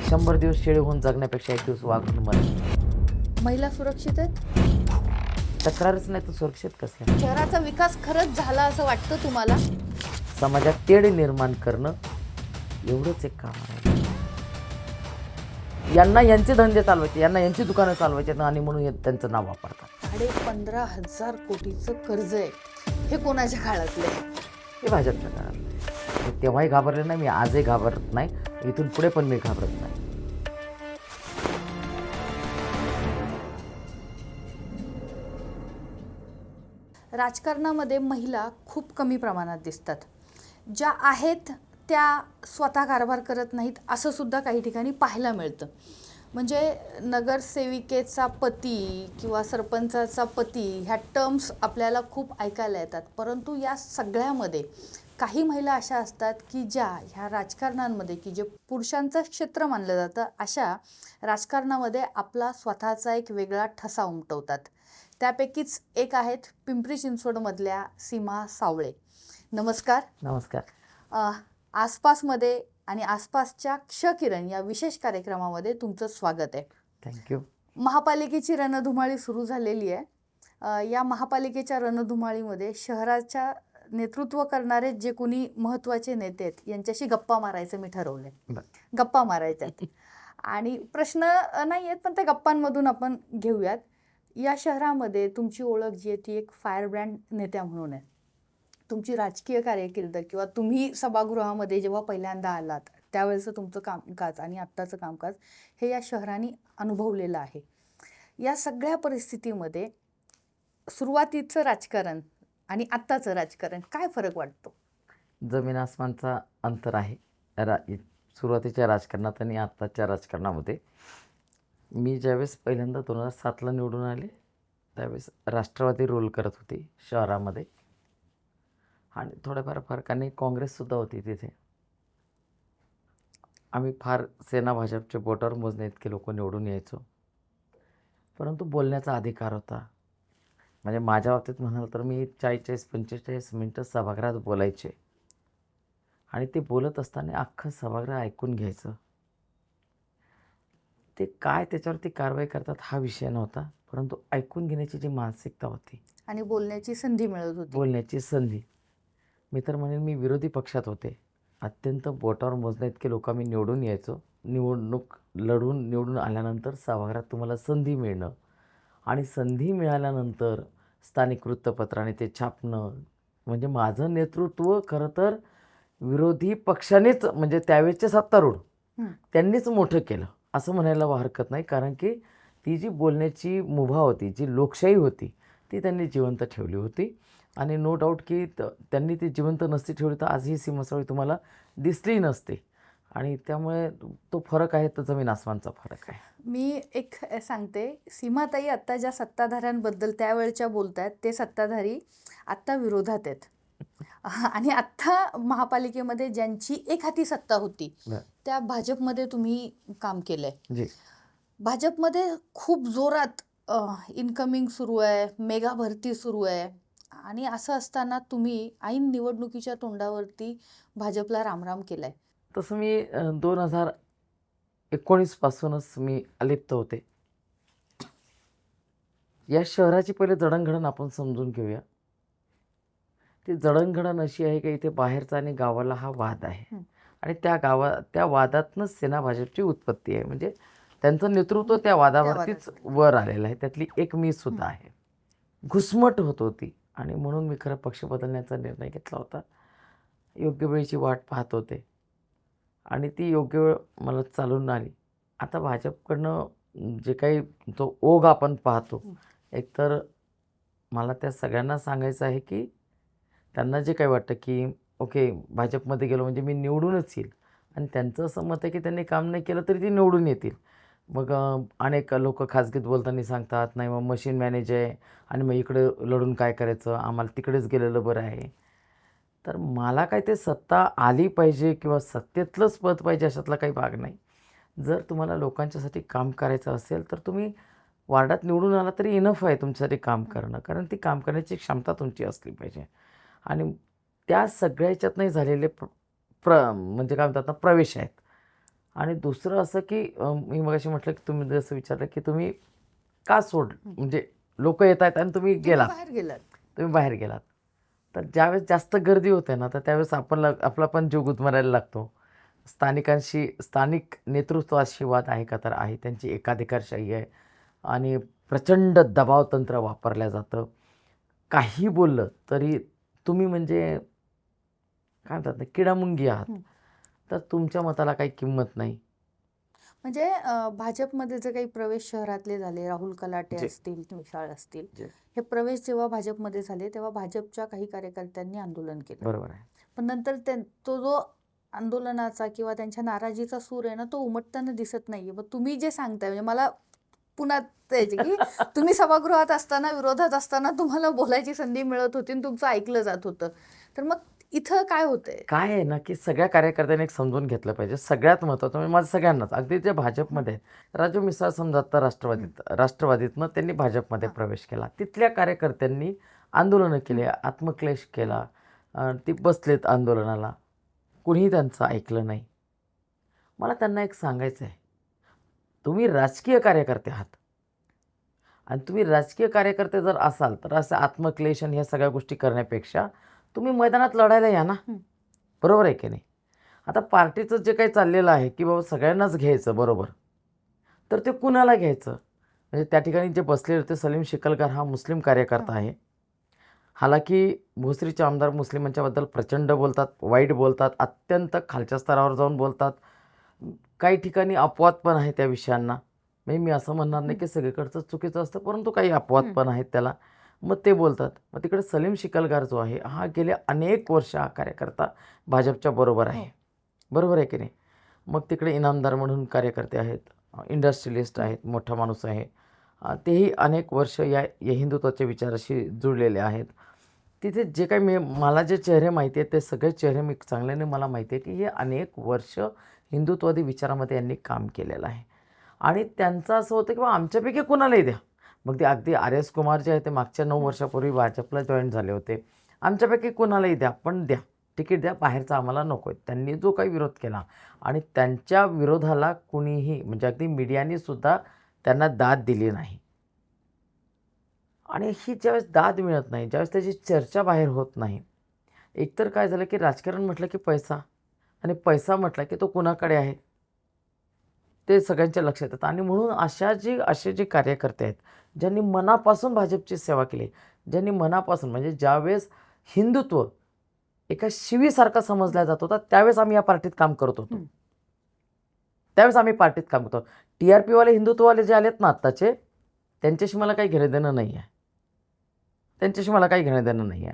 100 दिवस शेळी होऊन जगण्यापेक्षा 1 दिवस वाघ मरण. महिला सुरक्षित आहेत? तक्रारच नाही तर सुरक्षित कसल्या? शहराचा विकास खरंच झाला असं वाटतं तुम्हाला? समाजात तेढ निर्माण करणं एवढंच एक काम आहे. यांना यांचे धंदे चालवायचे, यांना यांची दुकानं चालवायची आणि म्हणून त्यांचं नाव वापरतात. 15,500 कोटीचं कर्ज आहे, हे कोणाच्या काळातलं आहे? हे भाजपच्या काळात. मी तेव्हाही घाबरले नाही, मी आजही घाबरत नाही, इथून पुढे पण मी घाबरत नाही. राजकारणामध्ये महिला खूप कमी प्रमाणात दिसतात. ज्या आहेत त्या स्वतः कारभार करत नाहीत असं सुद्धा काही ठिकाणी पाहायला मिळतं. म्हणजे नगरसेविकेचा पती किंवा सरपंचाचा पती ह्या टर्म्स आपल्याला खूप ऐकायला येतात. परंतु या सगळ्यामध्ये काही महिला अशा असतात की ज्या ह्या राजकारणांमध्ये की जे पुरुषांचं क्षेत्र मानलं जातं अशा राजकारणामध्ये आपला स्वतःचा एक वेगळा ठसा उमटवतात. त्यापैकीच एक आहेत पिंपरी चिंचवडमधल्या सीमा सावळे. नमस्कार. नमस्कार. आसपासमध्ये आणि आसपासच्या क्षकिरण या विशेष कार्यक्रमामध्ये तुमचं स्वागत आहे. थँक्यू. महापालिकेची रणधुमाळी सुरू झालेली आहे. या महापालिकेच्या रणधुमाळीमध्ये शहराच्या नेतृत्व करणारे जे कोणी महत्त्वाचे नेते आहेत यांच्याशी गप्पा मारायचं मी ठरवलंय. गप्पा मारायच्या आणि प्रश्न नाही आहेत पण त्या गप्पांमधून आपण घेऊयात. या शहरामध्ये तुमची ओळख जी आहे ती एक फायर ब्रँड नेत्या म्हणून आहे. तुमची राजकीय कारकीर्द किंवा तुम्ही सभागृहामध्ये जेव्हा पहिल्यांदा आलात त्यावेळेचं तुमचं कामकाज आणि आत्ताचं कामकाज हे या शहराने अनुभवलेलं आहे. या सगळ्या परिस्थितीमध्ये सुरुवातीचं राजकारण आणि आत्ताचं राजकारण काय फरक वाटतो? जमीन आसमानचा अंतर आहे सुरुवातीच्या राजकारणात आणि आत्ताच्या राजकारणामध्ये. मी ज्यावेळेस पहिल्यांदा 2007ला निवडून आले त्यावेळेस राष्ट्रवादी रोल करत होती शहरामध्ये आणि थोड्याफार फरकाने काँग्रेससुद्धा होती तिथे. आम्ही फार सेना भाजपच्या बोटावर मोजणे इतके लोक निवडून यायचो. परंतु बोलण्याचा अधिकार होता. म्हणजे माझ्या बाबतीत म्हणाल तर मी 40-45 मिनटं सभागृहात बोलायचे आणि ते बोलत असताना अख्खं सभागृह ऐकून घ्यायचं. ते काय त्याच्यावरती कारवाई करतात हा विषय नव्हता, परंतु ऐकून घेण्याची जी मानसिकता होती आणि बोलण्याची संधी मिळत होती. बोलण्याची संधी. मी तर म्हणेन मी विरोधी पक्षात होते. अत्यंत बोटावर मोजण्या इतके लोक मी निवडून यायचो. निवडणूक लढून निवडून आल्यानंतर सभागृहात तुम्हाला संधी मिळणं आणि संधी मिळाल्यानंतर स्थानिक वृत्तपत्राने ते छापणं म्हणजे माझं नेतृत्व खरं तर विरोधी पक्षानेच म्हणजे त्यावेळेचे सत्तारूढ त्यांनीच मोठं केलं असं म्हणायला हरकत नाही. कारण की ती जी बोलण्याची मुभा होती, जी लोकशाही होती ती त्यांनी जिवंत ठेवली होती. आणि नो डाऊट की त्यांनी ती जिवंत नसती ठेवली तर आज ही सीमा सावळे तुम्हाला दिसली नसते. आणि त्यामुळे तो फरक आहे तो जमीन आसमानचा फरक आहे. मी एक सांगते, सीमाताई आत्ता ज्या सत्ताधाऱ्यांबद्दल त्यावेळच्या बोलत आहेत ते सत्ताधारी आत्ता विरोधात आहेत. आणि आत्ता महापालिकेमध्ये ज्यांची एक हाती सत्ता होती त्या भाजपमध्ये तुम्ही काम केलंय. भाजपमध्ये खूप जोरात इनकमिंग सुरू आहे, मेगा भरती सुरू आहे आणि असं असताना तुम्ही ऐन निवडणुकीच्या तोंडावरती भाजपला रामराम केलाय. तसं मी 2019 पासूनच मी अलिप्त होते. या शहराची पहिले जडणघडण आपण समजून घेऊया. ती जडणघडण अशी आहे की इथे बाहेरचा आणि गावाला हा वाद आहे आणि त्या वादातनंच सेना भाजपची उत्पत्ती आहे. म्हणजे त्यांचं नेतृत्व त्या वादावरतीच वर आलेलं आहे. त्यातली एक मी सुद्धा आहे. घुसमट होत होती आणि म्हणून मी खरं पक्ष बदलण्याचा निर्णय घेतला होता. योग्य वेळेची वाट पाहत होते आणि ती योग्य वेळ मला चालून आली. आता भाजपकडनं जे काही तो ओघ आपण पाहतो एकतर मला त्या सगळ्यांना सांगायचं आहे की त्यांना जे काही वाटतं की ओके भाजपमध्ये गेलो म्हणजे मी निवडूनच येईल आणि त्यांचं असं मत आहे की त्यांनी काम नाही केलं तरी ते निवडून येतील. मग अनेक लोक खाजगीत बोलताना सांगतात नाही मग मशीन मॅनेज आहे आणि मग इकडे लढून काय करायचं, आम्हाला तिकडेच गेलेलं बरं आहे. तर मला काय ते सत्ता आली पाहिजे किंवा सत्तेतलंच पद पाहिजे अशातला काही भाग नाही. जर तुम्हाला लोकांच्यासाठी काम करायचं असेल तर तुम्ही वार्डात निवडून आला तरी इनफ आहे तुमच्यासाठी काम करणं. कारण ती काम करण्याची क्षमता तुमची असली पाहिजे आणि त्या सगळ्या ह्याच्यात नाही झालेले म्हणजे काय म्हणतात ना प्रवेश आहेत. आणि दुसरं असं की मी मगाशी म्हटलं की तुम्ही जसं विचारलं की तुम्ही का म्हणजे लोक येत आहेत आणि तुम्ही तुम्ही गेलात, बाहेर गेलात. तुम्ही बाहेर गेलात. तर ज्यावेळेस जास्त गर्दी होते ना, तर त्यावेळेस आपला पण जीव गुदमरायला लागतो. स्थानिक नेतृत्वाशी वाद आहे का, तर आहे. त्यांची एकाधिकारशाही आहे आणि प्रचंड दबाव तंत्र वापरलं जातं. काही बोललं तरी तुम्ही म्हणजे काय म्हणतात ना, किडामुंगी आहात. हं. तर तुमच्या मताला काही किंमत नाही. म्हणजे भाजपमध्ये जे काही प्रवेश शहरातले झाले, राहुल कलाटे जे असतील, मिसाळ असतील, जे हे प्रवेश जेव्हा भाजपमध्ये झाले तेव्हा भाजपच्या काही कार्यकर्त्यांनी आंदोलन केलं. बरोबर आहे. पण नंतर तो जो आंदोलनाचा किंवा त्यांच्या नाराजीचा सूर आहे ना, तो उमटताना दिसत नाहीये. मग तुम्ही जे सांगताय म्हणजे मला पुन्हा तेच की तुम्ही सभागृहात असताना, विरोधात असताना तुम्हाला बोलायची संधी मिळत होती आणि तुमचं ऐकलं जात होतं. तर मग इथं काय होतंय? काय आहे ना, की सगळ्या कार्यकर्त्यांनी एक समजून घेतलं पाहिजे. सगळ्यात महत्त्वाचं म्हणजे माझं सगळ्यांनाच, अगदी जे भाजपमध्ये आहेत. राजू मिसाळ समजा आता राष्ट्रवादीतनं त्यांनी भाजपमध्ये हां. प्रवेश केला. तिथल्या कार्यकर्त्यांनी आंदोलनं केली, आत्मक्लेश केला. ती बसलेत आंदोलनाला. कुणीही त्यांचं ऐकलं नाही. मला त्यांना एक सांगायचं आहे, तुम्ही राजकीय कार्यकर्ते आहात आणि तुम्ही राजकीय कार्यकर्ते जर असाल, तर असं आत्मक्लेश आणि ह्या सगळ्या गोष्टी करण्यापेक्षा तुम्ही मैदानात लढायला या ना. बरोबर आहे की नाही? आता पार्टीचं जे काही चाललेलं आहे, की बाबा सगळ्यांनाच घ्यायचं बरोबर. तर ते कुणाला घ्यायचं? म्हणजे त्या ठिकाणी जे बसलेले होते सलीम शिकलकर हा मुस्लिम कार्यकर्ता आहे. हालाकी भोसरीचे आमदार मुस्लिमांच्याबद्दल प्रचंड बोलतात, वाईट बोलतात, अत्यंत खालच्या स्तरावर जाऊन बोलतात. काही ठिकाणी अपवाद पण आहे त्या विषयांना. म्हणजे मी असं म्हणणार नाही की सगळीकडचं चुकीचं असतं, परंतु काही अपवाद पण आहेत त्याला. मग ते बोलतात. मग तिकडे सलीम शिकलगार जो आहे, हा गेले अनेक वर्ष हा कार्यकर्ता भाजपच्या बरोबर आहे. बरोबर आहे की नाही? मग तिकडे इनामदार म्हणून कार्यकर्ते आहेत, इंडस्ट्रियलिस्ट आहेत, मोठा माणूस आहे. तेही अनेक वर्ष या या हिंदुत्वाच्या विचाराशी जुळलेले आहेत. तिथे जे काही मला जे चेहरे माहिती आहेत, ते सगळे चेहरे मी चांगल्याने मला माहिती आहे, की हे अनेक वर्ष हिंदुत्ववादी विचारामध्ये यांनी काम केलेलं आहे. आणि त्यांचं असं होतं की बा आमच्यापैकी कुणालाही द्या. मग ते अगदी आर.एस. कुमार जे आहे ते मागच्या 9 वर्षापूर्वी भाजपला जॉईन झाले होते. आमच्यापैकी कुणालाही द्या, पण द्या. तिकीट द्या, बाहेरचं आम्हाला नको आहे. त्यांनी जो काही विरोध केला आणि त्यांच्या विरोधाला कुणीही म्हणजे अगदी मीडियाने सुद्धा त्यांना दाद दिली नाही. आणि ही ज्यावेळेस दाद मिळत नाही, ज्यावेळेस त्याची चर्चा बाहेर होत नाही, एकतर काय झालं की राजकारण म्हटलं की पैसा आणि पैसा म्हटला की तो कुणाकडे आहे ते सगळ्यांच्या लक्षात येतं. आणि म्हणून असे जे कार्यकर्ते आहेत, ज्यांनी मनापासून भाजपची सेवा केली, ज्यांनी मनापासून म्हणजे ज्यावेळेस हिंदुत्व एका शिवीसारखा समजला जात होता, त्यावेळेस आम्ही या पार्टीत काम करत होतो. त्यावेळेस आम्ही पार्टीत काम करतो. TRPवाले हिंदुत्ववाले जे आलेत ना आत्ताचे, त्यांच्याशी मला काही घेणं देणं नाही आहे. त्यांच्याशी मला काही घेणं देणं नाही आहे.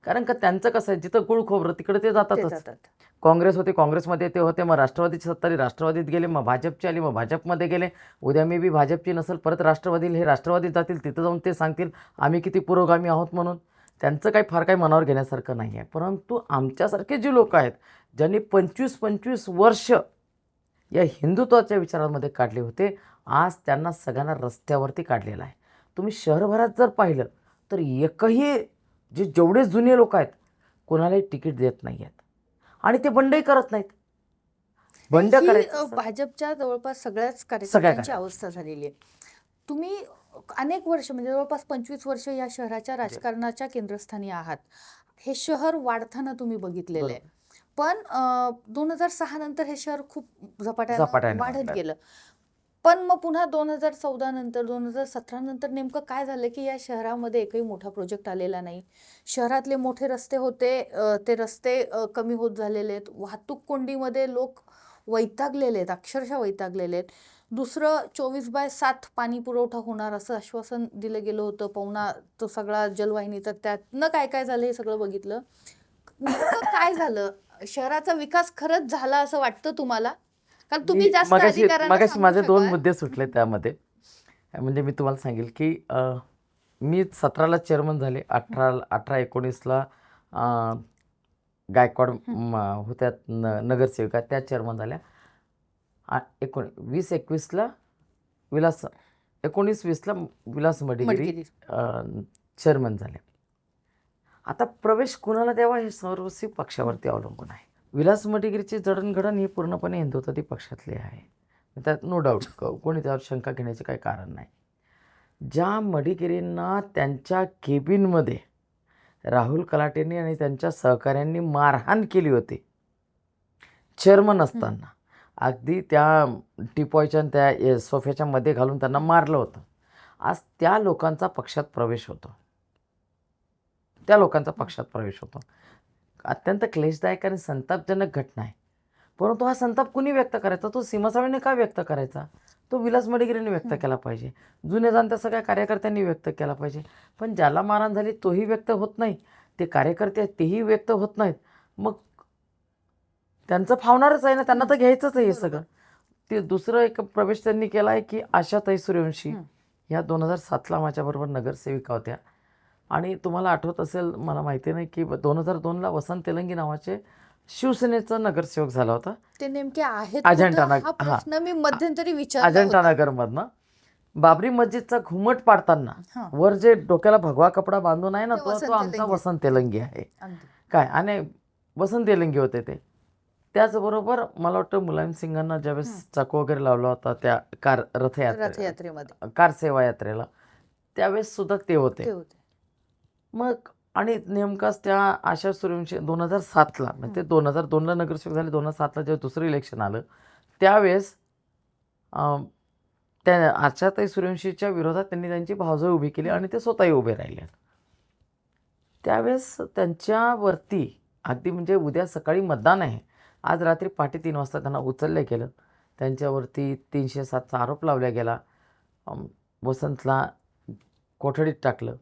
कारण का त्यांचं कसं आहे, जिथं गुळ खोबरं तिकडे ते ते जातातच. जातात. काँग्रेस होते, काँग्रेसमध्ये ते होते, मग राष्ट्रवादीची सत्ता आली, राष्ट्रवादीत गेले, मग भाजपची आली, मग भाजपमध्ये गेले. उद्या मे बी भाजपची नसेल, परत राष्ट्रवादीला, हे राष्ट्रवादीत जातील, तिथं जाऊन ते सांगतील आम्ही किती पुरोगामी आहोत म्हणून. त्यांचं काही फार काही मनावर घेण्यासारखं नाही आहे. परंतु आमच्यासारखे जे लोक आहेत, ज्यांनी 25-25 वर्ष या हिंदुत्वाच्या विचारांमध्ये काढले होते, आज त्यांना सगळ्यांना रस्त्यावरती काढलेलं आहे. तुम्ही शहरभरात जर पाहिलं तर एकही जेवढे जुने लोक आहेत, कोणालाही तिकीट देत नाही आहेत आणि ते बंडही करत नाहीत. बंड ही करायचं भाजपच्या जवळपास सगळ्याच सगळ्या कार्यकर्त्यांची अवस्था झालेली आहे. तुम्ही अनेक वर्ष म्हणजे जवळपास 25 वर्ष या शहराच्या राजकारणाच्या केंद्रस्थानी आहात. हे शहर वाढताना तुम्ही बघितलेलं आहे. पण 2006 नंतर हे शहर खूप झपाट्यानं झपाट्याने वाढत वाढलं. गेलं. पण मग पुन्हा 2014 नंतर 2017 नंतर नेमकं काय झालं की या शहरामध्ये एकही मोठा प्रोजेक्ट आलेला नाही. शहरातले मोठे रस्ते होते, ते रस्ते कमी होत झालेले आहेत. वाहतूक कोंडीमध्ये लोक वैतागलेले आहेत, अक्षरशः वैतागलेले आहेत. दुसरं 24/7 पाणी पुरवठा होणार असं आश्वासन दिलं गेलं होतं. पाहुणा तो सगळा जलवाहिनीचा, त्यातनं काय काय झालं हे सगळं बघितलं. नेमकं काय झालं? शहराचा विकास खरंच झाला असं वाटतं तुम्हाला? कारण तुम्ही जास्त अधिकारानं मगाशी सांगू माझे 2 शकाल. मुद्दे सुटले त्यामध्ये. म्हणजे मी तुम्हाला सांगेल की मी 17ला चेअरमन झाले, 18-19ला गायकवाड होत्या नगरसेविका, त्या चेअरमन झाल्या. 20-21ला 19-20ला विलास मडिगिरी मडगिरी. चेअरमन झाले. आता प्रवेश कुणाला द्यावा हे सर्वस्वी पक्षावरती अवलंबून आहे. विलास मडिगिरीची जडणघडण ही पूर्णपणे हिंदुत्ववादी पक्षातली आहे, त्यात नो डाऊट, कोणी त्यावर शंका घेण्याचे काही कारण नाही. ज्या मडिगिरींना त्यांच्या केबिनमध्ये राहुल कलाटेंनी आणि त्यांच्या सहकाऱ्यांनी मारहाण केली होती चेअरमन असताना, अगदी त्या टिपॉयच्या आणि त्या सोफ्याच्या मध्ये घालून त्यांना मारलं होतं, आज त्या लोकांचा पक्षात प्रवेश होतो. त्या लोकांचा पक्षात प्रवेश होतो. अत्यंत क्लेशदायक आणि संतापजनक घटना आहे. परंतु हा संताप कुणी व्यक्त करायचा? तो सीमा सावेने का व्यक्त करायचा? तो विलास मडिगिरीने व्यक्त केला पाहिजे, जुन्या जाणत्या सगळ्या कार्यकर्त्यांनी व्यक्त केला पाहिजे. पण ज्याला मारहाण झाली तोही व्यक्त होत नाही, ते कार्यकर्ते आहेत तेही व्यक्त होत नाहीत. मग त्यांचं फावणारच आहे ना, त्यांना तर घ्यायचंच आहे हे सगळं. ते दुसरं एक प्रवेश त्यांनी केला आहे की आशाताई सूर्यवंशी ह्या 2007ला माझ्याबरोबर नगरसेविका होत्या. आणि तुम्हाला आठवत असेल, मला माहिती नाही, की 2002ला वसंत तेलंगी नावाचे शिवसेनेचा नगरसेवक झाला होता. ते नेमके आहेत अजंठा कुठं? नगर, हा प्रश्न मी मध्यंतरी विचारला अजंठा होता. नगरमधनं बाबरी मस्जिदचा घुमट पाडताना हां, वर जे डोक्याला भगवा कपडा बांधून आहे ना, ते तो वसंत तो आमचा तेलंगी. वसंत तेलंगी आहे. अगदी. काय, आणि वसंत तेलंगी होते ते. त्याचबरोबर मला वाटतं मुलायम सिंगांना ज्यावेळेस चाकू वगैरे लावला होता त्या कार रथयात्रेमध्ये कार सेवा यात्रेला, त्यावेळेस सुद्धा ते होते. ते होते. मग आणि नेमकाच त्या आशा सूर्यवंशी 2007ला, म्हणजे ते 2002ला नगरसेवक झाले, 2007ला जेव्हा दुसरं इलेक्शन आलं त्यावेळेस त्या आशाताई सूर्यवंशीच्या विरोधात त्यांनी त्यांची भावजळ उभी केली आणि ते स्वतःही उभे राहिले. त्यावेळेस त्यांच्यावरती अगदी, म्हणजे उद्या सकाळी मतदान आहे, आज रात्री पहाटे 3 वाजता त्यांना उचललं गेलं, त्यांच्यावरती 307चा आरोप लावला गेला, वसंतला कोठडीत टाकलं.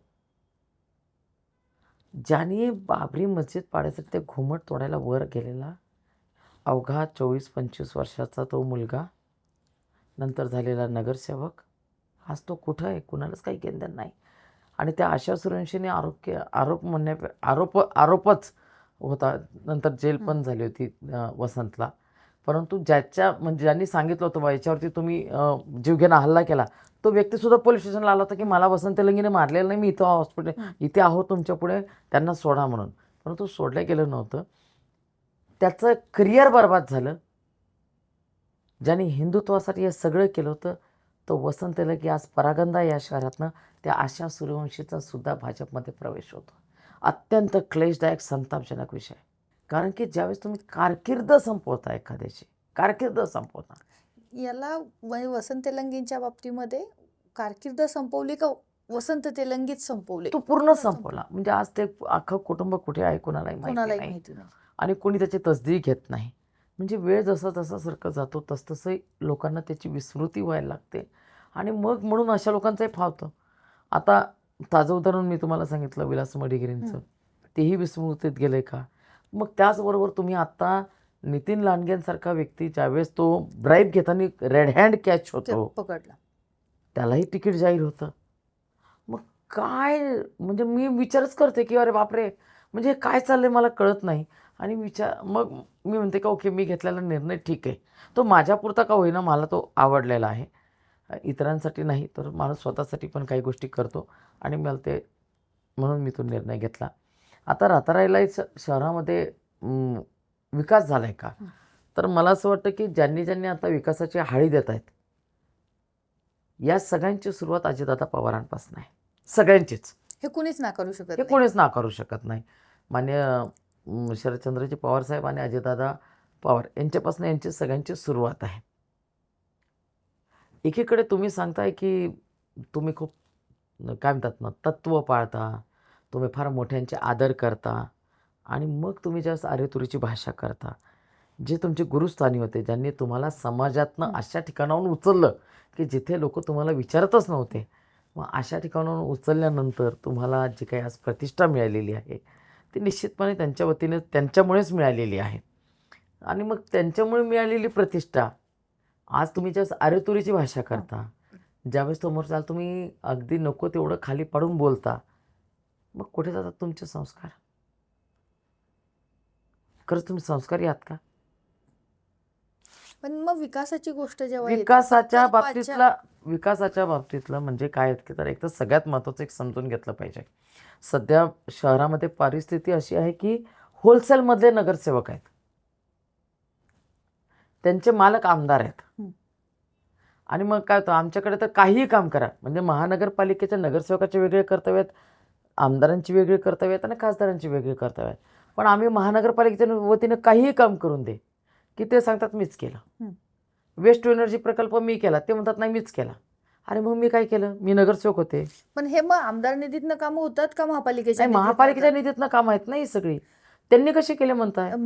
ज्याने बाबरी मस्जिद पाडायसाठी ते घुमट तोडायला वर गेलेला अवघा 24-25 वर्षाचा तो मुलगा, नंतर झालेला नगरसेवक, आज तो कुठं आहे कुणालाच काही घेणं नाही. आणि त्या आशा सूर्यवंशीने आरोपच होता, नंतर जेल पण झाली होती वसंतला. परंतु म्हणजे ज्यांनी सांगितलं होतं बा याच्यावरती तुम्ही जीवघेणा हल्ला केला, तो व्यक्तीसुद्धा पोलीस स्टेशनला आला होता की मला वसंत तेलंगीने मारलेलं नाही, मी इथे आहो तुमच्या पुढे, त्यांना सोडा म्हणून. परंतु सोडलं गेलं नव्हतं. त्याचं करिअर बर्बाद झालं. ज्यांनी हिंदुत्वासाठी हे सगळं केलं होतं तो वसंत तेलंगी आज परागंदा या शहरातनं त्या आशा सूर्यवंशीचा सुद्धा भाजपमध्ये प्रवेश होतो. अत्यंत क्लेशदायक, संतापजनक विषय. कारण की ज्यावेळेस तुम्ही कारकीर्द संपवता, एखाद्याची कारकीर्द संपवता, याला वसंत तेलंगींच्या बाबतीमध्ये कारकीर्द संपवली का वसंत तेलंगीच संपवले? तो पूर्ण संपवला. म्हणजे आज ते अख्खं कुटुंब कुठे आहे कुणालाही माहिती नाही, आणि कोणी त्याची तसदीक घेत नाही. म्हणजे वेळ जसा जसा सरकत जातो तसतसं लोकांना त्याची विस्मृती व्हायला लागते, आणि मग म्हणून अशा लोकांचंही फावतं. आता ताजं उदाहरण मी तुम्हाला सांगितलं विलास मडिगिरींचं, तेही विस्मृतीत गेले का? मग त्याचबरोबर तुम्ही आत्ता नितीन लांडगेंसारखा व्यक्ती ज्यावेळेस तो ब्राईब घेताना रेड हँड कॅच होतो, पकडला, त्यालाही तिकीट जाहीर होतं. मग काय, म्हणजे मी विचारच करते की अरे बापरे, म्हणजे काय चाललंय मला कळत नाही. आणि मग मी म्हणते का ओके, मी घेतलेला निर्णय ठीक आहे, तो माझ्यापुरता का होईना मला तो आवडलेला आहे, इतरांसाठी नाही तर माणूस स्वतःसाठी पण काही गोष्टी करतो, आणि मला ते म्हणून मी तो निर्णय घेतला. आता राताराईला शहरामध्ये विकास झाला आहे का? तर मला असं वाटतं की ज्यांनी आता विकासाची हाळी देत आहेत, या सगळ्यांची सुरुवात अजितदादा पवारांपासून आहे, सगळ्यांचीच. हे कोणीच नाकारू शकत हे कोणीच नाकारू शकत नाही. मान्य शरदचंद्रजी पवार साहेब आणि अजितदादा पवार यांच्यापासून यांची सगळ्यांची सुरुवात आहे. एकीकडे तुम्ही सांगताय की तुम्ही खूप काय म्हणतात ना, तत्त्व पाळता, तुम्ही फार मोठ्यांचे आदर करता, आणि मग तुम्ही ज्यावेळेस अरेतुरीची भाषा करता, जे तुमचे गुरुस्थानी होते, ज्यांनी तुम्हाला समाजातनं अशा ठिकाणाहून उचललं की जिथे लोक तुम्हाला विचारतच नव्हते, मग अशा ठिकाणाहून उचलल्यानंतर तुम्हाला जी काही आज प्रतिष्ठा मिळालेली आहे ती निश्चितपणे त्यांच्या वतीने त्यांच्यामुळेच मिळालेली आहे. आणि मग त्यांच्यामुळे मिळालेली प्रतिष्ठा आज तुम्ही ज्यावेळेस अरेतुरीची भाषा करता, ज्यावेळेस समोरचा तुम्ही अगदी नको तेवढं खाली पाडून बोलता, मग कुठे जातात तुमचे संस्कार? खरंच तुम्ही संस्कारी आहात का? पण मग विकासाची गोष्ट जेव्हा विकासाच्या बाबतीतलं म्हणजे काय की, तर एक तर सगळ्यात महत्त्वाचं एक समजून घेतलं पाहिजे, सध्या शहरामध्ये परिस्थिती अशी आहे की होलसेलमधले नगरसेवक आहेत, त्यांचे मालक आमदार आहेत. हं. आणि मग काय होतं, आमच्याकडे तर काहीही काम करा, म्हणजे महानगरपालिकेच्या नगरसेवकाचे वेगळे कर्तव्य आहेत, आमदारांची वेगळी कर्तव्य आहेत आणि खासदारांची वेगळी कर्तव्य आहेत. पण आम्ही महानगरपालिकेच्या वतीनं काहीही काम करून दे, की ते सांगतात मीच केलं. हं. वेस्ट टू एनर्जी प्रकल्प मी केला, ते म्हणतात नाही मीच केला. अरे मग मी काय केलं, मी नगरसेवक होते. पण हे मग आमदार निधीतनं कामं होतात का महापालिकेच्या नाही, निधीतनं महापालिकेच्या होतात? निधीतनं काम आहेत नाही सगळी. त्यांनी कसे केले म्हणताय? नक्की.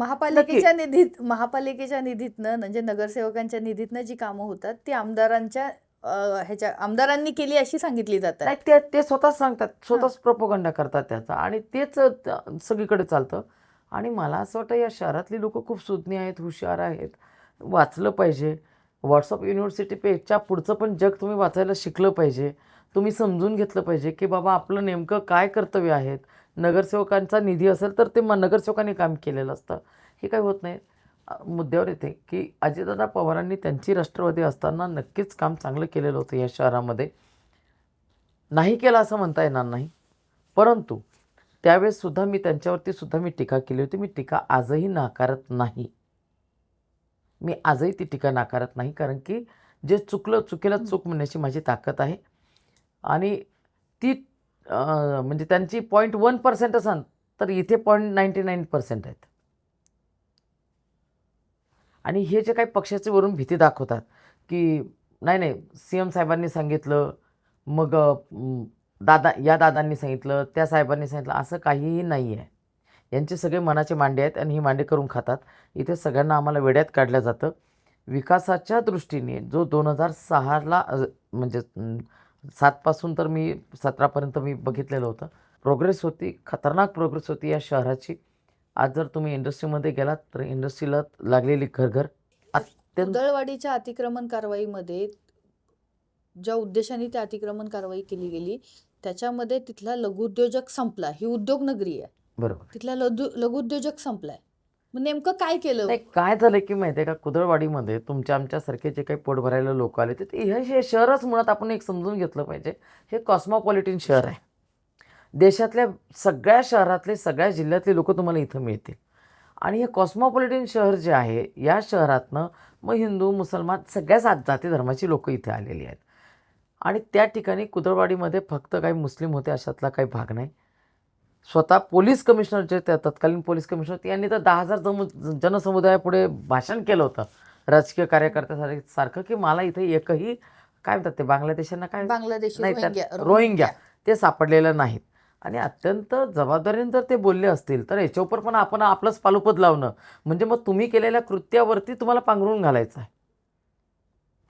महापालिकेच्या निधीतनं म्हणजे नगरसेवकांच्या निधीतनं जी कामं होतात ती आमदारांच्या ह्याच्या आमदारांनी केली अशी सांगितली जातात. नाही, ते ते स्वतःच सांगतात, स्वतःच प्रोपोगंडा करतात त्याचा, आणि तेच सगळीकडे चालतं. आणि मला असं वाटतं या शहरातली लोक खूप सुज्ञ आहेत, हुशार आहेत, वाचलं पाहिजे. व्हॉट्सअप युनिव्हर्सिटीपेक्षा पुढचं पण जग तुम्ही वाचायला शिकलं पाहिजे. तुम्ही समजून घेतलं पाहिजे की बाबा आपलं नेमकं काय कर्तव्य आहेत. नगरसेवकांचा निधी असेल तर ते नगरसेवकांनी काम केलेलं असतं. हे काही होत नाही. मुद्द्यावर येते की अजितदादा पवारांनी त्यांची राष्ट्रवादी असताना नक्कीच काम चांगलं केलेलं होतं या शहरामध्ये. नाही केलं असं म्हणता येणार नाही, परंतु त्यावेळेससुद्धा मी त्यांच्यावरती सुद्धा मी टीका केली होती. मी टीका आजही नाकारत नाही. मी आजही ती टीका नाकारत नाही, कारण की जे चुकलं चुकीला चूक म्हणण्याची माझी ताकद आहे. आणि ती म्हणजे त्यांची 0.1% असाल तर इथे 0.99% आहेत. आणि हे जे काही पक्षाचे वरून भीती दाखवतात की नाही नाही CM साहेबांनी सांगितलं, मग दादांनी सांगितलं, त्या साहेबांनी सांगितलं, असं काहीही नाही आहे. यांचे सगळे मनाचे मांडे आहेत आणि ही मांडे करून खातात. इथे सगळ्यांना आम्हाला वेड्यात काढलं जातं. विकासाच्या दृष्टीने जो 2006ला म्हणजे 7पासून तर मी 17पर्यंत मी बघितलेलं होतं. प्रोग्रेस होती, खतरनाक प्रोग्रेस होती या शहराची. आज जर तुम्ही इंडस्ट्रीमध्ये गेलात तर इंडस्ट्रीला लागलेली घरघर अत्यंत कुदळवाडीच्या अतिक्रमण कारवाईमध्ये ज्या उद्देशाने त्या अतिक्रमण कारवाई केली गेली त्याच्यामध्ये तिथला लघुउद्योजक संपला. ही उद्योगनगरी आहे, बरोबर. तिथला लघुउद्योजक संपलाय. मग नेमकं काय केलं? नाही, काय झालं की माहिती आहे का, कुदळवाडीमध्ये तुमच्या आमच्यासारखे जे काही पोट भरायला लोक आले, तर हे शहरच मुळात आपण एक समजून घेतलं पाहिजे, हे कॉस्मोपॉलिटन शहर आहे. देशातल्या सगळ्या शहरातले सगळ्या जिल्ह्यातले लोक तुम्हाला इथं मिळतील. आणि हे कॉस्मोपॉलिटन शहर जे आहे, या शहरातनं मग हिंदू मुसलमान सगळ्या जाती धर्माची लोक इथे आलेली आहेत. आणि त्या ठिकाणी कुदळवाडीमध्ये फक्त काही मुस्लिम होते अशातला काही भाग नाही. स्वतः पोलीस कमिशनर जे त्या तत्कालीन पोलीस कमिशनर यांनी तर 10,000 जनसमुदायापुढे भाषण केलं होतं राजकीय कार्यकर्त्यासारखं की मला इथे एकही काय म्हणतात ते बांगलादेशांना काय बांगलादेशी नाही रोहिंग्या रोहिंग्या ते सापडलेलं नाहीत. आणि अत्यंत जबाबदारीने जर ते बोलले असतील तर याच्यावर पण आपण आपलंच पालुपद लावणं म्हणजे मग तुम्ही केलेल्या कृत्यावरती तुम्हाला पांघरून घालायचं आहे.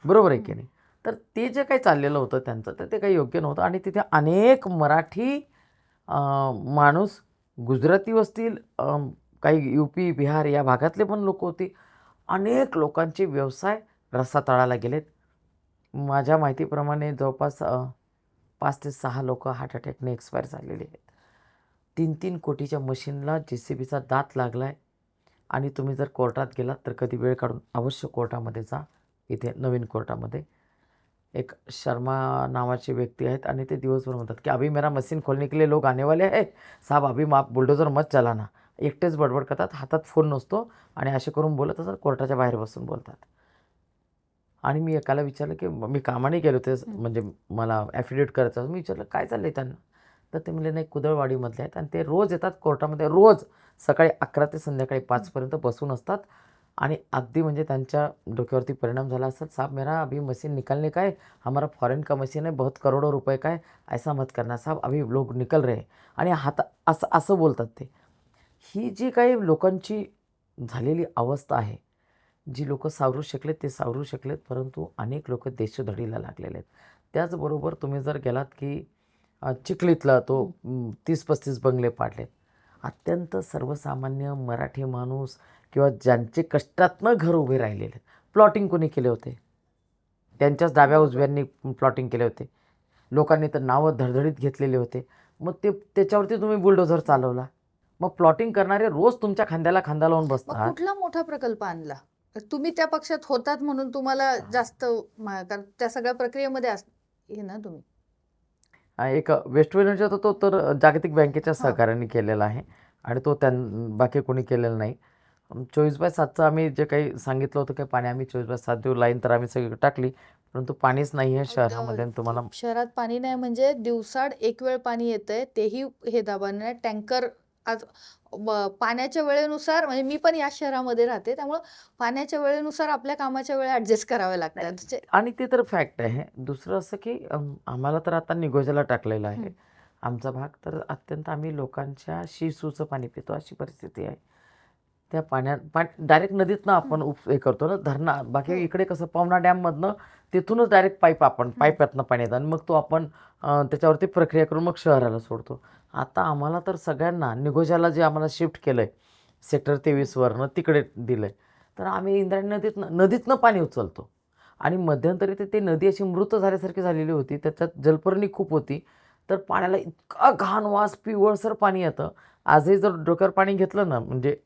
बरोबर आहे की नाही? तर ते जे काही चाललेलं होतं त्यांचं तर ते काही योग्य नव्हतं. आणि तिथे अनेक मराठी माणूस, गुजराती असतील, काही UP बिहार या भागातले पण लोक होते. अनेक लोकांचे व्यवसाय रसातळाला गेलेत. माझ्या माहितीप्रमाणे जवळपास 5 ते 6 लोक हार्ट अटॅकने एक्सपायर झालेले आहेत. 3-3 कोटीच्या मशीनला JCBचा दात लागला आहे. आणि तुम्ही जर कोर्टात गेलात तर कधी वेळ काढून अवश्य कोर्टामध्ये जा. इथे नवीन कोर्टामध्ये एक शर्मा नावाचे व्यक्ती आहेत आणि ते दिवसभर म्हणतात की अभी मेरा मशीन खोलने के लिए लोग आने वाले हैं साहब, अभी आप बुलडोजर मत चलाना. एकटेच बडबड करतात, हातात फोन नसतो आणि असे करून बोलत असतात, कोर्टाच्या बाहेर बसून बोलतात. आणि मी एकाला विचारलं की मी कामाने गेलो होते, म्हणजे मला ॲफिडेविट करायचं होतं. मी विचारलं काय चाललं आहे त्यांना, तर ते म्हणले नाही कुदळवाडीमधले आहेत आणि ते रोज येतात कोर्टामध्ये, रोज सकाळी 11 ते संध्याकाळी 5पर्यंत बसून असतात. आणि अगदी म्हणजे त्यांच्या डोक्यावरती परिणाम झाला असतात. साहब मेरा अभी मशीन निकालने का है, हमारा फॉरेन का मशीन है, बहुत करोड़ों रुपये का है, ऐसा मत करना साहब, अभी लोग निकल रहे. आणि असं असं बोलतात ते. ही जी काही लोकांची झालेली अवस्था आहे, जी लोक सावरू शकलेत ते सावरू शकलेत, परंतु अनेक लोक देशोधडीला लागलेले आहेत. त्याचबरोबर तुम्ही जर गेलात की चिखलीतला तो 30-35 बंगले पाडलेत. अत्यंत सर्वसामान्य मराठी माणूस किंवा ज्यांचे कष्टातनं घर उभे राहिलेले आहेत. प्लॉटिंग कोणी केले होते, त्यांच्याच डाव्या उजव्यांनी प्लॉटिंग केले होते. लोकांनी तर नावं धडधडीत घेतलेले होते. मग त्याच्यावरती तुम्ही बुलडोझर चालवला. मग प्लॉटिंग करणारे रोज तुमच्या खांद्याला खांदा लावून मग बसतात. कुठला मोठा प्रकल्प आणला? तुम्ही त्या पक्षात होतात म्हणून तुम्हाला जास्त कारण त्या सगळ्या प्रक्रियेमध्ये हे ना तुम्ही. एक वेस्ट एनर्जी होता तो तर जागतिक बँकेच्या सहकार्याने केलेला आहे आणि तो बाकी कोणी केलेला नाही. 24/7चं आम्ही जे काही सांगितलं होतं की पाणी आम्ही 24/7 देऊ, लाईन तर आम्ही सगळी टाकली, परंतु पाणीच नाही आहे शहरामध्ये. आणि तुम्हाला शहरात पाणी नाही म्हणजे दिवसाड एक वेळ पाणी येतंय, तेही हे दाबाने टँकर. आज पाण्याच्या वेळेनुसार, म्हणजे मी पण या शहरामध्ये राहते, त्यामुळं पाण्याच्या वेळेनुसार आपल्या कामाच्या वेळा ॲडजस्ट कराव्या लागतात. आणि ते तर फॅक्ट आहे. दुसरं असं की आम्हाला तर आता निगोजाला टाकलेलं आहे आमचा भाग, तर अत्यंत आम्ही लोकांच्या शिसूचं पाणी पितो अशी परिस्थिती आहे. त्या डायरेक्ट नदीतनं आपण हे करतो ना, धरणा. बाकी हो. इकडे कसं पवना डॅममधनं तिथूनच डायरेक्ट पाईपातनं पाणी येतं आणि मग तो आपण त्याच्यावरती प्रक्रिया करून मग शहराला सोडतो. आता आम्हाला तर सगळ्यांना निगोजाला जे आम्हाला शिफ्ट केलं आहे सेक्टर 23वरनं तिकडे दिलं आहे, तर आम्ही इंद्रायणी नदीतनं पाणी उचलतो. आणि मध्यंतरी ते नदी अशी मृत झाल्यासारखी झालेली होती, त्याच्यात जलपर्णी खूप होती, तर पाण्याला इतका घाण वास, पिवळसर पाणी येतं. आजही जर डोक्यावर पाणी घेतलं ना, म्हणजे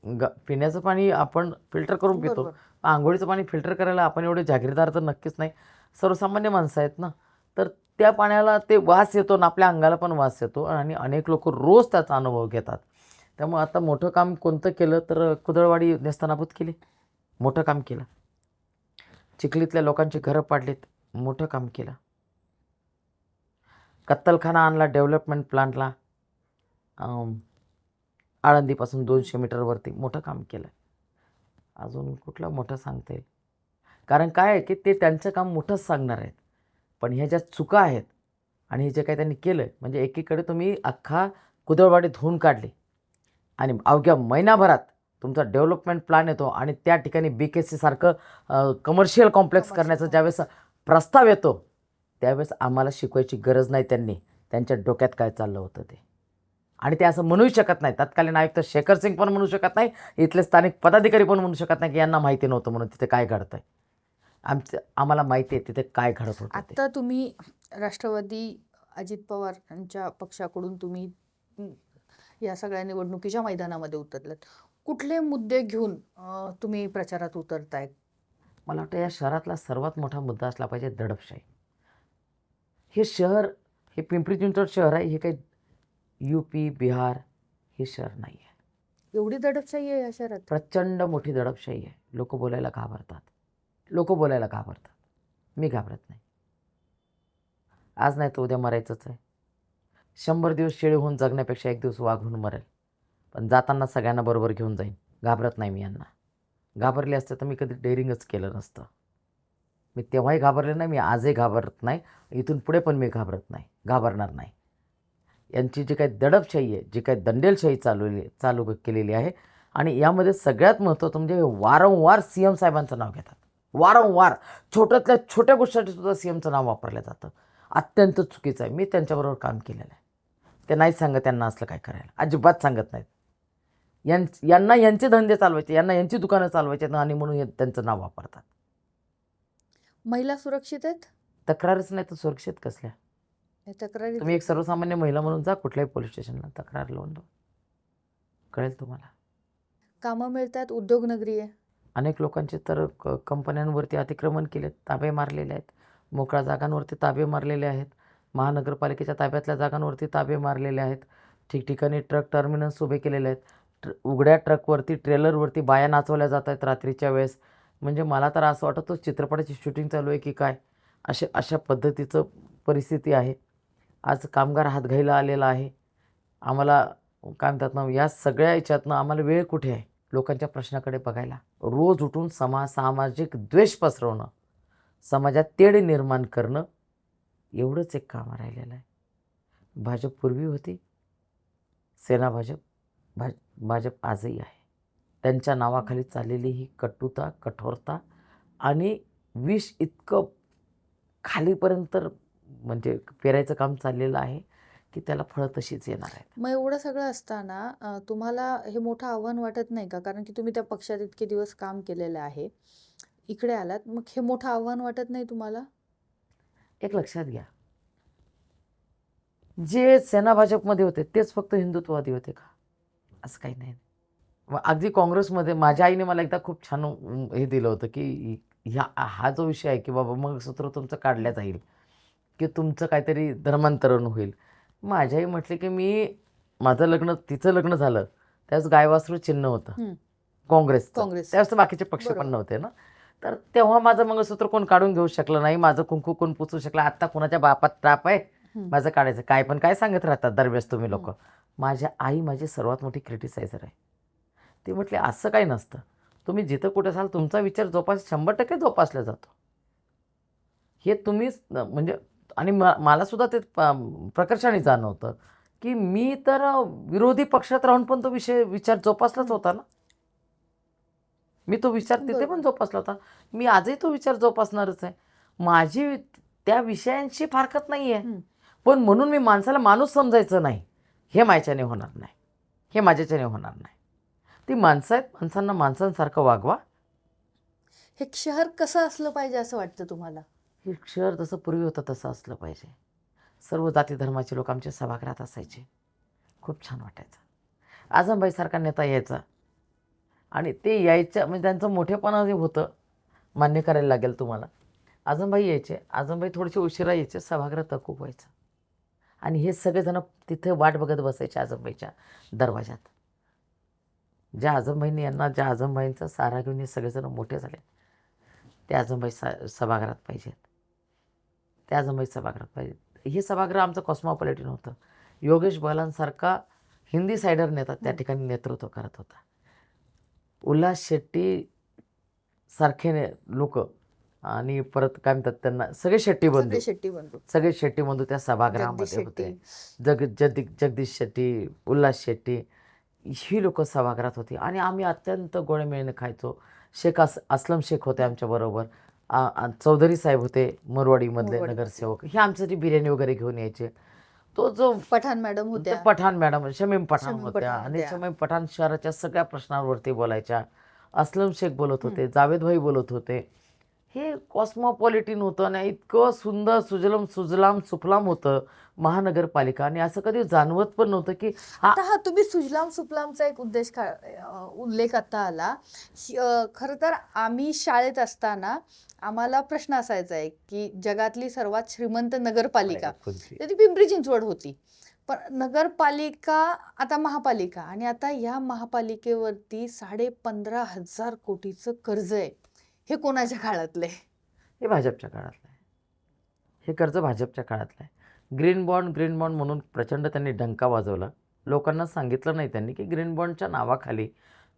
पिण्याचं पाणी आपण फिल्टर करून पितो, बरोबर. अंघोळीचं पाणी फिल्टर करायला आपण एवढे जागीरदार तर नक्कीच नाही, सर्वसामान्य माणसं आहेत ना. तर त्या पाण्याला ते वास येतो आणि आपल्या अंगाला पण वास येतो आणि अनेक लोक रोज त्याचा अनुभव घेतात. त्यामुळे आता मोठं काम कोणतं केलं तर कुदळवाडी नेस्तनाबूत केली, मोठं काम केलं. चिखलीतल्या लोकांची घरं पाडलीत, मोठं काम केलं. कत्तलखाना आणला डेव्हलपमेंट प्लांटला, आळंदीपासून 200 मीटरवरती, मोठं काम केलं. अजून कुठलं मोठं सांगता येईल? कारण काय आहे की ते त्यांचं काम मोठंच सांगणार आहेत, पण ह्या ज्या चुका आहेत आणि हे जे काही त्यांनी केलं आहे, म्हणजे एकीकडे तुम्ही अख्खा कुदळवाडी धुवून काढली आणि अवघ्या महिनाभरात तुमचा डेव्हलपमेंट प्लॅन येतो आणि त्या ठिकाणी BKC सारखं कमर्शियल कॉम्प्लेक्स करण्याचा ज्यावेळेस प्रस्ताव येतो, त्यावेळेस आम्हाला शिकवायची गरज नाही. त्यांच्या डोक्यात काय चाललं होतं ते. आणि ते असं म्हणूही शकत नाही. तत्कालीन आयुक्त शेखर सिंग पण म्हणू शकत नाही, इथले स्थानिक पदाधिकारी पण म्हणू शकत नाही की यांना माहिती नव्हतं म्हणून तिथे काय घडतंय. आम्हाला माहिती आहे तिथे काय घडत होतं ते. आता तुम्ही राष्ट्रवादी अजित पवार यांच्या पक्षाकडून तुम्ही या सगळ्या निवडणुकीच्या मैदानामध्ये उतरलात. कुठले मुद्दे घेऊन तुम्ही प्रचारात उतरताय? मला वाटतं या शहरातला सर्वात मोठा मुद्दा असला पाहिजे दडपशाही. हे शहर, हे पिंपरी चिंचवड शहर आहे, हे काही UP बिहार हे शहर नाही आहे. एवढी दडपशाही आहे या शहरात? प्रचंड मोठी दडपशाही आहे. लोक बोलायला घाबरतात. मी घाबरत नाही. आज नाही तर उद्या मरायचंच आहे. 100 दिवस शेळी होऊन जगण्यापेक्षा 1 दिवस वाघ होऊन मरेल, पण जाताना सगळ्यांना बरोबर घेऊन जाईन. घाबरत नाही मी यांना. घाबरले असते तर मी कधी डेअरिंगच केलं नसतं. मी तेव्हाही घाबरले नाही, मी आजही घाबरत नाही, इथून पुढे पण मी घाबरणार नाही. यांची जी काही दडपशाही आहे, जी काही दंडेलशाही चालू केलेली आहे, आणि यामध्ये सगळ्यात महत्त्वाचं म्हणजे वारंवार CM साहेबांचं नाव घेतात. वारंवार छोट्यातल्या छोट्या गोष्टीसाठी सुद्धा CMचं नाव वापरलं जातं. अत्यंत चुकीचं आहे. मी त्यांच्याबरोबर काम केलेलं आहे. ते नाहीच सांगत त्यांना असलं काय करायला, अजिबात सांगत नाहीत. यांना यांचे धंदे चालवायचे, यांना यांची दुकानं चालवायची आणि म्हणून त्यांचं नाव वापरतात. महिला सुरक्षित आहेत? तक्रारच नाही तर सुरक्षित कसल्या? या तक्रारी तुम्ही एक सर्वसामान्य महिला म्हणून जा कुठल्याही पोलीस स्टेशनला, तक्रार लावून दो, कळेल तुम्हाला. कामं मिळतात, उद्योगनगरी आहे. अनेक लोकांचे तर कंपन्यांवरती अतिक्रमण केलेत, ताबे मारलेले आहेत, मोकळ्या जागांवरती ताबे मारलेले आहेत, महानगरपालिकेच्या ताब्यातल्या जागांवरती ताबे मारलेले आहेत, ठिकठिकाणी ट्रक टर्मिनल्स उभे केलेले आहेत, उघड्या ट्रकवरती ट्रेलरवरती बाया नाचवल्या जात आहेत रात्रीच्या वेळेस. म्हणजे मला तर असं वाटतं चित्रपटाची शूटिंग चालू आहे की काय, अशा पद्धतीचं परिस्थिती आहे. आज कामगार हातघाईला आलेला आहे. आम्हाला काय म्हणतात ना, या सगळ्या याच्यातनं आम्हाला वेळ कुठे आहे लोकांच्या प्रश्नाकडे बघायला? रोज उठून सामाजिक द्वेष पसरवणं, समाजात तेढ निर्माण करणं, एवढंच एक काम राहिलेलं आहे. भाजप पूर्वी होती, सेना भाजप आजही आहे. त्यांच्या नावाखाली चाललेली ही कटुता, कठोरता आणि विष इतकं खालीपर्यंत म्हणजे पेरायचं काम चाललेलं आहे की त्याला फळं तशीच येणार आहेत. मग एवढं सगळं असताना तुम्हाला हे मोठं आव्हान वाटत नाही का? कारण की तुम्ही त्या पक्षात इतके दिवस काम केलेलं आहे, इकडे आलात, मग हे मोठं आव्हान वाटत नाही तुम्हाला? एक लक्षात घ्या, जे सेना भाजपमध्ये होते तेच फक्त हिंदुत्ववादी होते का? असं काही नाही. अगदी काँग्रेसमध्ये माझ्या आईने मला एकदा खूप छान हे दिलं होतं की हा जो विषय आहे की बाबा मग सूत्र तुमचं काढल्या जाईल की तुमचं काहीतरी धर्मांतरण होईल. माझी आई म्हटली की माझं लग्न, तिचं लग्न झालं त्याच गायवासरू चिन्ह होतं, काँग्रेसचं. काँग्रेस. त्यावेळेस तर बाकीचे पक्ष पण बरोबर. नव्हते ना. तर तेव्हा माझं मंगळसूत्र कोण काढून घेऊ शकलं नाही, माझं कुंकू कोण पुसू शकलं. आत्ता कुणाच्या बापात ताप आहे हं. माझं काढायचं, काय पण काय सांगत राहतात दरवेळेस तुम्ही लोक. हं. माझ्या आई माझी सर्वात मोठी क्रिटिसायझर आहे. ती म्हटली असं काही नसतं, तुम्ही जिथं कुठे असाल तुमचा विचार 100% जोपासला जातो. हे तुम्हीच म्हणजे आणि मला सुद्धा ते प्रकर्षाने जाणवतं की मी तर विरोधी पक्षात राहून पण तो विचार जोपासलाच होता ना. मी तो विचार तिथे बरोबर. पण जोपासला होता. मी आजही तो विचार जोपासणारच आहे. माझी त्या विषयांशी फारकत नाही आहे. हं. पण म्हणून मी माणसाला माणूस समजायचं नाही, हे माझ्याने होणार नाही, हे माझ्याच्याने होणार नाही. ती माणसं आहेत, माणसांना माणसांसारखं वागवा. हे शहर कसं असलं पाहिजे असं वाटतं तुम्हाला? हे शहर जसं पूर्वी होतं तसं असलं पाहिजे. सर्व जाती धर्माचे लोक आमच्या सभागृहात असायचे, खूप छान वाटायचं. आझमबाईसारखा नेता यायचा आणि ते यायच्या म्हणजे त्यांचं मोठेपणा जे होतं मान्य करायला लागेल तुम्हाला. आझमबाई यायचे, आझमबाई थोडेसे उशिरा यायचे, सभागृह तहकूब व्हायचं आणि हे सगळेजण तिथे वाट बघत बसायचे आझमबाईच्या दरवाजात. ज्या आझमबाईंनी यांना ज्या आझमबाईंचा सहारा घेऊन हे सगळेजण मोठे झाले, ते आझमबाई सभागृहात पाहिजेत, त्या आझमबाई सभागृहात पाहिजेत. हे सभागृह आमचं कॉस्मोपॉलिटन होतं. योगेश बहलांसारखा हिंदी सायडर नेता त्या ठिकाणी नेतृत्व करत होता. उल्हास शेट्टी सारखे लोक आणि परत काय म्हणतात त्यांना, सगळे शेट्टी बंधू, सगळे शेट्टी बंधू, सगळे शेट्टी बंधू त्या जगदीश सभागृहामध्ये होते. शेट्टी. जगदीश शेट्टी, उल्हास शेट्टी ही लोक सभागृहात होती आणि आम्ही अत्यंत गोळमेळीने खायचो. शेख असलम शेख होते आमच्याबरोबर, चौधरी साहेब होते मोरवाडीमधले मोरवाडी. नगरसेवक, हे आमच्यासाठी बिर्याणी वगैरे घेऊन यायचे. तो जो पठाण मॅडम ते होत्या. पठाण मॅडम, शमीम पठाण शमीम होत्या पठाण आणि होत्या. शमीम पठाण शहराच्या सगळ्या प्रश्नांवरती बोलायच्या. असलम शेख बोलत हं. होते, जावेदभाई बोलत होते. हे कॉस्मोपॉलिटिन होतं आणि इतकं सुंदर सुजलम सुजलाम सुफलाम होतं महानगरपालिका. आणि असं कधी जाणवत पण नव्हतं की आता हा तुम्ही सुजलाम सुफलामचा एक उल्लेख आता आला. खरं तर आम्ही शाळेत असताना आम्हाला प्रश्न असायचा आहे की जगातली सर्वात श्रीमंत नगरपालिका तर ती पिंपरी चिंचवड होती. पण नगरपालिका आता महापालिका आणि आता या महापालिकेवरती 15,500 कोटीचं कर्ज आहे. हे कोणाच्या काळातलं आहे? हे भाजपच्या काळातलं आहे. हे कर्ज भाजपच्या काळातलं आहे. ग्रीन बॉन्ड म्हणून प्रचंड त्यांनी डंका वाजवला. लोकांना सांगितलं नाही त्यांनी की ग्रीन बॉन्डच्या नावाखाली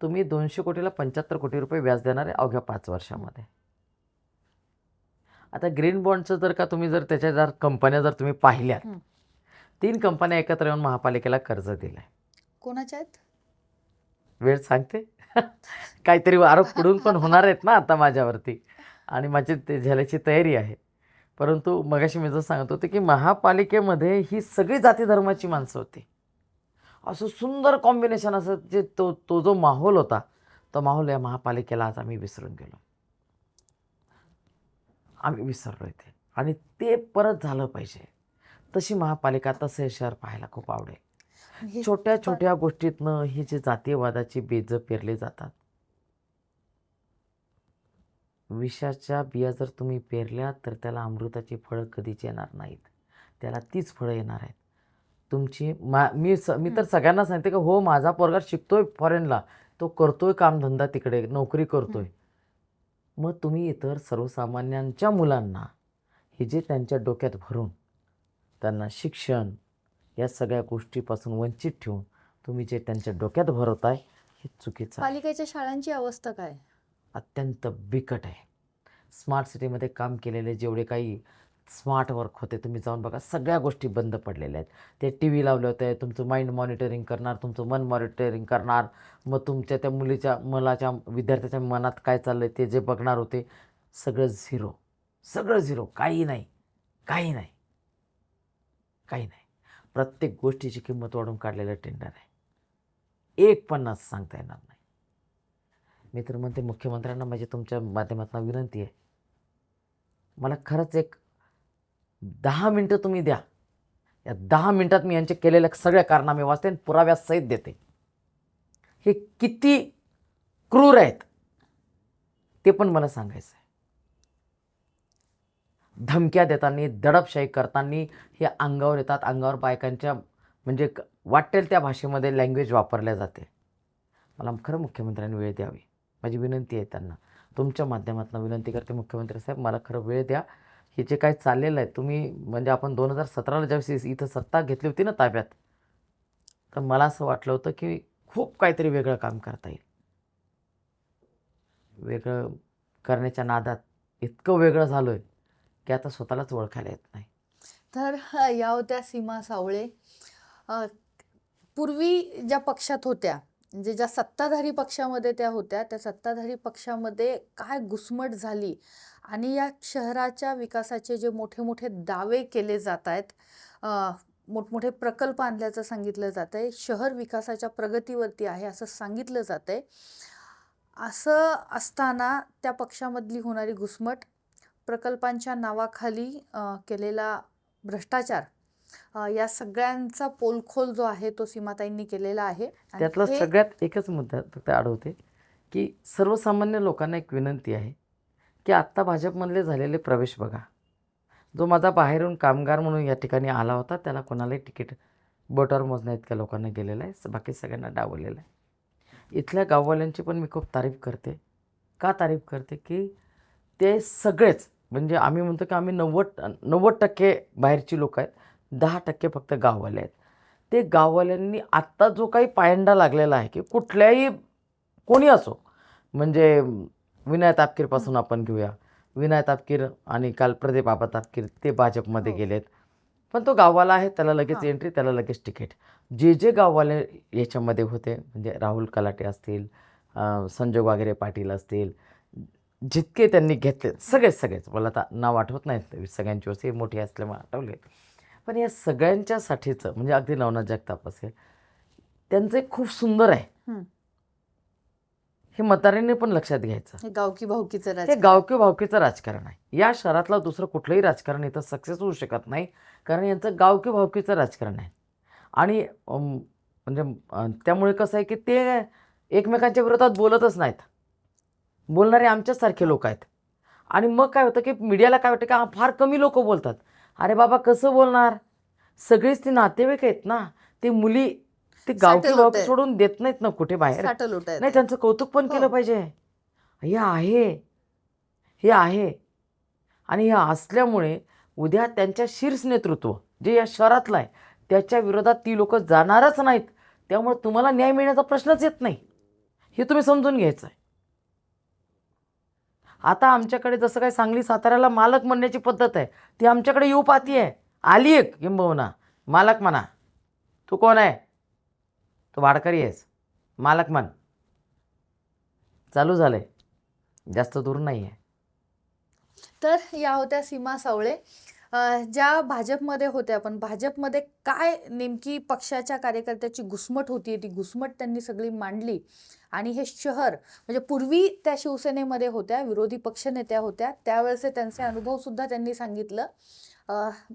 तुम्ही 200 कोटीला 75 कोटी रुपये व्याज देणार आहे अवघ्या 5 वर्षामध्ये. आता ग्रीन बॉन्डचं जर का तुम्ही जर त्याच्या जर कंपन्या जर तुम्ही पाहिल्या, 3 कंपन्या एकत्र येऊन महापालिकेला कर्ज दिलं आहे. कोणाच्या आहेत? वेळ सांगते. काहीतरी आरोप पुढून पण होणार आहेत ना आता माझ्यावरती आणि माझी ते झाल्याची तयारी आहे. परंतु मगाशी मी जर सांगत होते की महापालिकेमध्ये ही सगळी जाती धर्माची माणसं होती. असं सुंदर कॉम्बिनेशन, असं जे तो जो माहोल होता, तो माहोल या महापालिकेला आज आम्ही विसरून गेलो. आम्ही विसरलो ते आणि ते परत झालं पाहिजे. तशी महापालिका, तसं हे शहर पाहायला खूप आवडेल. हे छोट्या छोट्या गोष्टीतनं ही जे जातीयवादाची बीजं पेरली जातात, विषाच्या बिया जर तुम्ही पेरल्या तर त्याला अमृताची फळं कधीच येणार नाहीत. त्याला तीच फळं येणार आहेत तुमची. मी तर सगळ्यांना सांगते की हो, माझा पोरगा शिकतोय फॉरेनला, तो करतोय कामधंदा तिकडे, नोकरी करतोय. मग तुम्ही इतर सर्वसामान्यांच्या मुलांना हे जे त्यांच्या डोक्यात भरून त्यांना शिक्षण या सगळ्या गोष्टीपासून वंचित ठेवून तुम्ही जे त्यांच्या डोक्यात भरवताय, हे चुकीचं आहे. पालिकेच्या शाळांची अवस्था काय? अत्यंत बिकट आहे. स्मार्ट सिटीमध्ये काम केलेले जेवढे काही स्मार्ट वर्क होते, तुम्ही जाऊन बघा, सगळ्या गोष्टी बंद पडलेल्या आहेत. ते टी व्ही लावले होते, तुमचं माइंड मॉनिटरिंग करणार, तुमचं मन मॉनिटरिंग करणार, मग तुमच्या त्या मुलाच्या विद्यार्थ्याच्या मनात काय चाललं आहे ते जे बघणार होते, सगळं झिरो, सगळं झिरो. काही नाही, काही नाही, काही नाही. प्रत्येक गोष्टीची किंमत वाढवून काढलेलं टेंडर आहे. 1.50 सांगता येणार नाही. मी तर म्हणते मुख्यमंत्र्यांना माझी तुमच्या माध्यमातून विनंती आहे, मला खरंच एक 10 मिनटं तुम्ही द्या. या 10 मिनटात मी यांचे केलेले सगळे कारनामे वाचते आणि पुराव्यासहित देते. हे किती क्रूर आहेत ते पण मला सांगायचं आहे. धमक्या देताना, दडपशाही करताना हे अंगावर येतात. अंगावर बायकांच्या म्हणजे वाटेल त्या भाषेमध्ये लँग्वेज वापरल्या जाते. मला खरं मुख्यमंत्र्यांनी वेळ द्यावी. माझी विनंती आहे त्यांना. तुमच्या माध्यमातून विनंती करते मुख्यमंत्री साहेब, मला खरं वेळ द्या. हे जे काही चाललेलं आहे, तुम्ही म्हणजे आपण 2017ला ज्यावेळेस इथं सत्ता घेतली होती ना ताब्यात, तर मला असं वाटलं होतं की खूप काहीतरी वेगळं काम करता येईल. वेगळं करण्याच्या नादात इतकं वेगळं झालो आहे की आता स्वतःलाच ओळखायला येत नाही. तर या होत्या सीमा सावळे. अ, पूर्वी ज्या पक्षात होत्या, म्हणजे ज्या सत्ताधारी पक्षामध्ये त्या होत्या, त्या सत्ताधारी पक्षामध्ये काय घुसमट झाली आणि या शहराच्या विकासाचे जे मोठे मोठे दावे केले जात आहेत, मोठमोठे प्रकल्प आणल्याचं सांगितलं जात आहे, शहर विकासाच्या प्रगतीवरती आहे असं सांगितलं जात आहे. असं असताना त्या पक्षामधली होणारी घुसमट, प्रकल्पांच्या नावाखाली केलेला भ्रष्टाचार, या सगळ्यांचा पोलखोल जो आहे तो सीमाताईंनी केलेला आहे. आणि त्यातला हे सगळ्यात एकच मुद्दा फक्त आठवते की सर्वसामान्य लोकांना एक विनंती आहे की आत्ता भाजपमधले झालेले प्रवेश बघा. जो माझा बाहेरून कामगार म्हणून या ठिकाणी आला होता, त्याला कोणालाही तिकीट बोटावर मोजण्या इतक्या लोकांना गेलेलं आहे, बाकी सगळ्यांना डावललेलं आहे. इथल्या गाववाल्यांची पण मी खूप तारीफ करते. का तारीफ करते की ते सगळेच, म्हणजे आम्ही म्हणतो की आम्ही 90% बाहेरची लोक आहेत, 10% फक्त गाववाले आहेत. ते गाववाल्यांनी आत्ता जो काही पायंडा लागलेला आहे की कुठल्याही कोणी असो, म्हणजे विनय तापकीरपासून आपण घेऊया. विनय तापकीर आणि काल प्रदीप आबा तापकीर ते भाजपमध्ये हो. गेलेत, पण तो गाववाला आहे, त्याला लगेच हां. एंट्री, त्याला लगेच तिकीट. जे गाववाले याच्यामध्ये होते, म्हणजे राहुल कलाटे असतील, संजय वागेरे पाटील असतील, जितके त्यांनी घेतले सगळेच, मला आता नाव आठवत नाहीत सगळ्यांची, वर्षी मोठी असल्यामुळे आठवले, पण या सगळ्यांच्यासाठीचं म्हणजे अगदी नवनाथ जगताप असेल, त्यांचं एक खूप सुंदर आहे. हं. हे मतदारांनी पण लक्षात घ्यायचं. हे गावकी भावकीचं हे राजकारण. गावकी भावकीचं राजकारण आहे. या शहरातलं दुसरं कुठलंही राजकारण इथं सक्सेस होऊ शकत नाही, कारण यांचं गावकी भावकीचं राजकारण आहे. आणि म्हणजे त्यामुळे कसं आहे की ते एकमेकांच्या विरोधात बोलतच नाहीत. बोलणारे आमच्यासारखे लोक आहेत. आणि मग काय होतं की मीडियाला काय वाटतं की फार कमी लोक बोलतात. अरे बाबा, कसं बोलणार? सगळीच ती नातेवाईक आहेत ना. ते मुली ते गावकी साठं भावकी लोटं. सोडून देत नाहीत ना कुठे बाहेर. साठं लोटं नाही, त्यांचं कौतुक पण केलं हो. पाहिजे. हे आहे आणि हे असल्यामुळे उद्या त्यांच्या शीर्ष नेतृत्व जे या शहरातलं आहे त्याच्या विरोधात ती लोक जाणारच नाहीत. त्यामुळे तुम्हाला न्याय मिळण्याचा प्रश्नच येत नाही. हे तुम्ही समजून घ्यायचं आहे. आता आमच्याकडे जसं काय सांगली साताऱ्याला मालक म्हणण्याची पद्धत आहे, ती आमच्याकडे येऊ पाहती आहे. आली एक किंबहुना मालक म्हणा. तू कोण आहे? तू वाडकरी आहेस, मालक म्हण. चालू झालंय, जास्त दूर नाही आहे. तर या होत्या सीमा सावळे, ज्या भाजपमध्ये होत्या, पण भाजपमध्ये काय नेमकी पक्षाच्या कार्यकर्त्याची घुसमट होती, ती घुसमट त्यांनी सगळी मांडली. आणि हे शहर, म्हणजे पूर्वी त्या शिवसेनेमध्ये होत्या, विरोधी पक्षनेत्या होत्या, त्यावेळेचे त्यांचे अनुभवसुद्धा त्यांनी सांगितलं.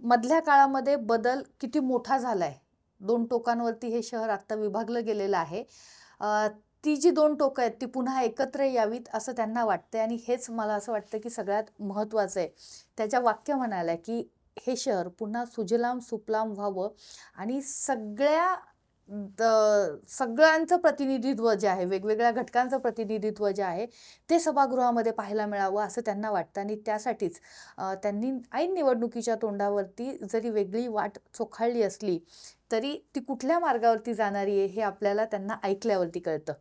मधल्या काळामध्ये बदल किती मोठा झाला आहे. 2 टोकांवरती हे शहर आत्ता विभागलं गेलेलं आहे. ती जी 2 टोकं आहेत ती पुन्हा एकत्र यावीत असं त्यांना वाटतंय. आणि हेच मला असं वाटतं की सगळ्यात महत्त्वाचं आहे. त्याच्या वाक्य म्हणाल्या की हे शहर पुन्हा सुजलाम सुफलाम व्हावं आणि सगळ्यांचं प्रतिनिधित्व जे आहे, वेगवेगळ्या घटकांचं प्रतिनिधित्व जे आहे ते सभागृहामध्ये पाहायला मिळावं असं त्यांना वाटतं. आणि त्यासाठीच त्यांनी ऐन निवडणुकीच्या तोंडावरती जरी वेगळी वाट चोखाळली असली तरी ती कुठल्या मार्गावरती जाणारी आहे हे आपल्याला त्यांना ऐकल्यावरती कळतं.